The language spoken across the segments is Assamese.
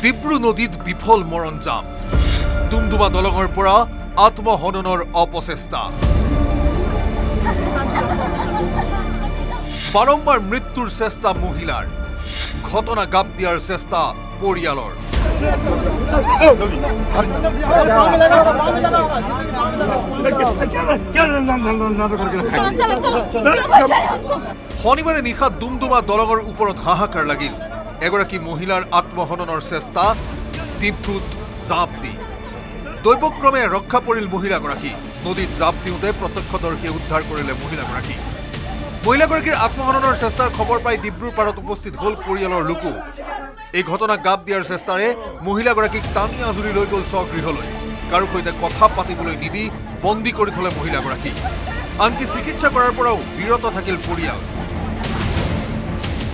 ডিব্ৰু নদীত বিফল মৰণজাম ডুমডুমা দলঙৰ পৰা আত্মহননৰ অপচেষ্টা বাৰম্বাৰ মৃত্যুৰ চেষ্টা মহিলাৰ ঘটনা গাপ দিয়াৰ চেষ্টা পৰিয়ালৰ শনিবাৰে নিশা ডুমডুমা দলঙৰ ওপৰত হাহাকাৰ লাগিল এগৰাকী মহিলাৰ আত্মহননৰ চেষ্টা ডিব্ৰুত জাপ দি দৈৱক্ৰমে ৰক্ষা পৰিল মহিলাগৰাকী নদীত জাপ দিওঁতে প্ৰত্যক্ষদৰ্শীয়ে উদ্ধাৰ কৰিলে মহিলাগৰাকী মহিলাগৰাকীৰ আত্মহননৰ চেষ্টাৰ খবৰ পাই ডিব্ৰুৰ পাৰত উপস্থিত হল পৰিয়ালৰ লোকো এই ঘটনাক গাপ দিয়াৰ চেষ্টাৰে মহিলাগৰাকীক টানি আজুৰি লৈ গ'ল স্বগৃহলৈ কাৰো সৈতে কথা পাতিবলৈ নিদি বন্দী কৰি থলে মহিলাগৰাকী আনকি চিকিৎসা কৰাৰ পৰাও বিৰত থাকিল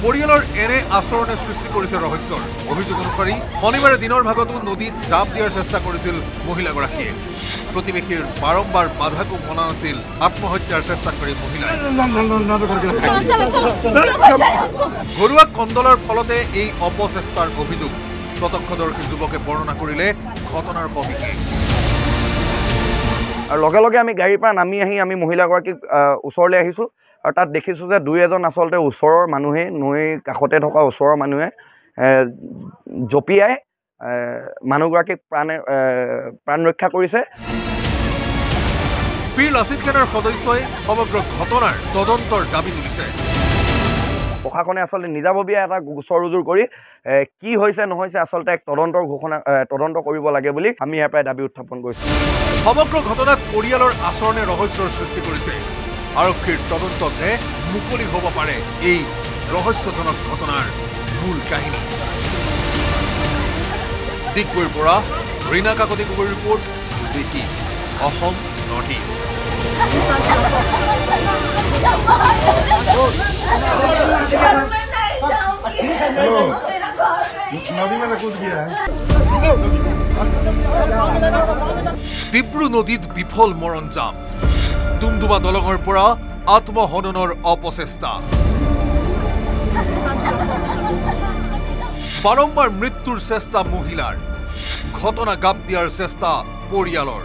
পৰিয়ালৰ এনে আচৰণে সৃষ্টি কৰিছে ৰহস্যৰ অভিযোগ অনুসৰি শনিবাৰে দিনৰ ভাগতো নদীত জাপ দিয়াৰ চেষ্টা কৰিছিল মহিলাগৰাকীয়ে প্ৰতিবেশীৰ বাৰম্বাৰ বাধাকো মনা নাছিল আত্মহত্যাৰ চেষ্টাকাৰী মহিলাই ঘৰুৱা কন্দলৰ ফলতে এই অপচেষ্টাৰ অভিযোগ প্ৰত্যক্ষদৰ্শী যুৱকে বৰ্ণনা কৰিলে ঘটনাৰ সবিশেষ আৰু লগে লগে আমি গাড়ীৰ পৰা নামি আহি আমি মহিলাগৰাকীক ওচৰলৈ আহিছোঁ আৰু তাত দেখিছোঁ যে দুই এজন আচলতে ওচৰৰ মানুহে নৈ কাষতে থকা ওচৰৰ মানুহে জঁপিয়াই মানুহগৰাকীক প্ৰাণ ৰক্ষা কৰিছে পীৰ লাচিত খানৰ সদস্যই সমগ্ৰ ঘটনাৰ তদন্তৰ দাবী তুলিছে প্ৰশাসনে আচলতে নিজাববীয়া এটা গোচৰ ৰুজু কৰি কি হৈছে নহৈছে আচলতে এক তদন্ত কৰিব লাগে বুলি আমি ইয়াৰ পৰাই দাবী উত্থাপন কৰিছোঁ সমগ্ৰ ঘটনাত পৰিয়ালৰ আচৰণে ৰহস্যৰ সৃষ্টি কৰিছে আৰক্ষীৰ তদন্ততহে মুকলি হ'ব পাৰে এই ৰহস্যজনক ঘটনাৰ মূল কাহিনী ডিগবৈৰ পৰা ৰীনা কাকতি গগৈৰ ৰিপৰ্ট দেখি অসম নৰ্থ ইষ্ট ডিব্ৰু নদীত বিফল মৰণজাম ডুমডুমা দলঙৰ পৰা আত্মহননৰ অপচেষ্টা বাৰম্বাৰ মৃত্যুৰ চেষ্টা মহিলাৰ ঘটনা গাপ দিয়াৰ চেষ্টা পৰিয়ালৰ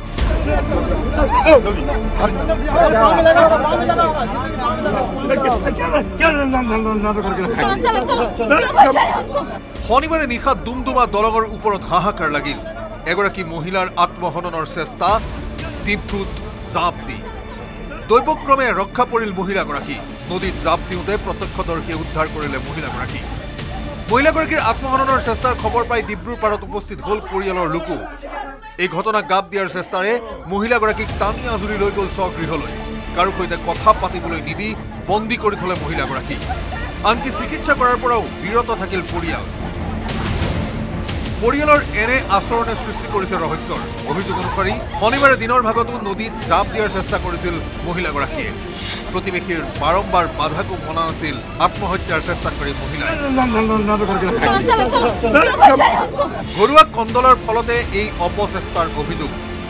শনিবাৰে নিশা ডুমডুমা দলঙৰ ওপৰত হাহাকাৰ লাগিল এগৰাকী মহিলাৰ আত্মহননৰ চেষ্টা ডিব্ৰুত জাপ দি দৈৱক্ৰমে ৰক্ষা পৰিল মহিলাগৰাকী নদীত জাপ দিওঁতে প্ৰত্যক্ষদৰ্শীয়ে উদ্ধাৰ কৰিলে মহিলাগৰাকীৰ আত্মহননৰ চেষ্টাৰ খবৰ পাই ডিব্ৰুৰ পাৰত উপস্থিত হল পৰিয়ালৰ লোকো এই ঘটনাক গাপ দিয়াৰ চেষ্টাৰে মহিলাগৰাকীক টানি আজুৰি লৈ গ'ল স্বগৃহলৈ কাৰো সৈতে কথা পাতিবলৈ নিদি বন্দী কৰি থলে মহিলাগৰাকী আনকি চিকিৎসা কৰাৰ পৰাও বিৰত থাকিল পৰিয়ালৰ এনে আচৰণে সৃষ্টি কৰিছে ৰহস্যৰ অভিযোগ অনুসৰি শনিবাৰে দিনৰ ভাগতো নদীত জাপ দিয়াৰ চেষ্টা কৰিছিল মহিলাগৰাকীয়ে প্ৰতিবেশীৰ বাৰম্বাৰ বাধাকো মনা নাছিল আত্মহত্যাৰ চেষ্টাকাৰী মহিলাই ঘৰুৱা কন্দলৰ ফলতে এই অপচেষ্টাৰ অভিযোগ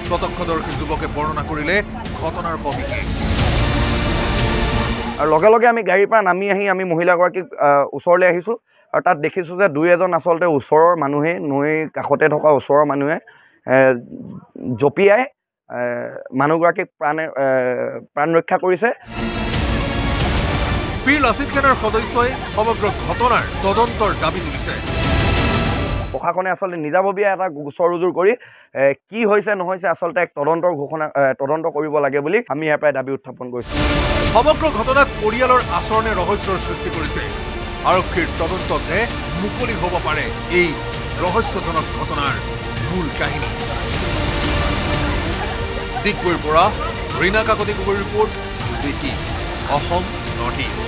প্ৰত্যক্ষদৰ্শী যুৱকে বৰ্ণনা কৰিলে ঘটনাৰ সবিশেষ আৰু লগে লগে আমি গাড়ীৰ পৰা নামি আহি আমি মহিলাগৰাকীক ওচৰলৈ আহিছোঁ আৰু তাত দেখিছোঁ যে দুই এজন আচলতে ওচৰৰ মানুহে নৈ কাষতে থকা ওচৰৰ মানুহে জঁপিয়াই মানুহগৰাকীক প্ৰাণ ৰক্ষা কৰিছে পীৰ লাচিত খানৰ সদস্যই সমগ্ৰ ঘটনাৰ তদন্তৰ দাবী তুলিছে প্ৰশাসনে আচলতে নিজাববীয়া এটা গোচৰ ৰুজু কৰি কি হৈছে নহৈছে আচলতে এক তদন্ত কৰিব লাগে বুলি আমি ইয়াৰ পৰাই দাবী উত্থাপন কৰিছোঁ সমগ্ৰ ঘটনাত পৰিয়ালৰ আচৰণে ৰহস্যৰ সৃষ্টি কৰিছে আৰক্ষীৰ তদন্ততহে মুকলি হ'ব পাৰে এই ৰহস্যজনক ঘটনাৰ মূল কাহিনী ডিগবৈৰ পৰা ৰীনা কাকতি গগৈৰ ৰিপৰ্ট দেখি অসম নৰ্থ ইষ্ট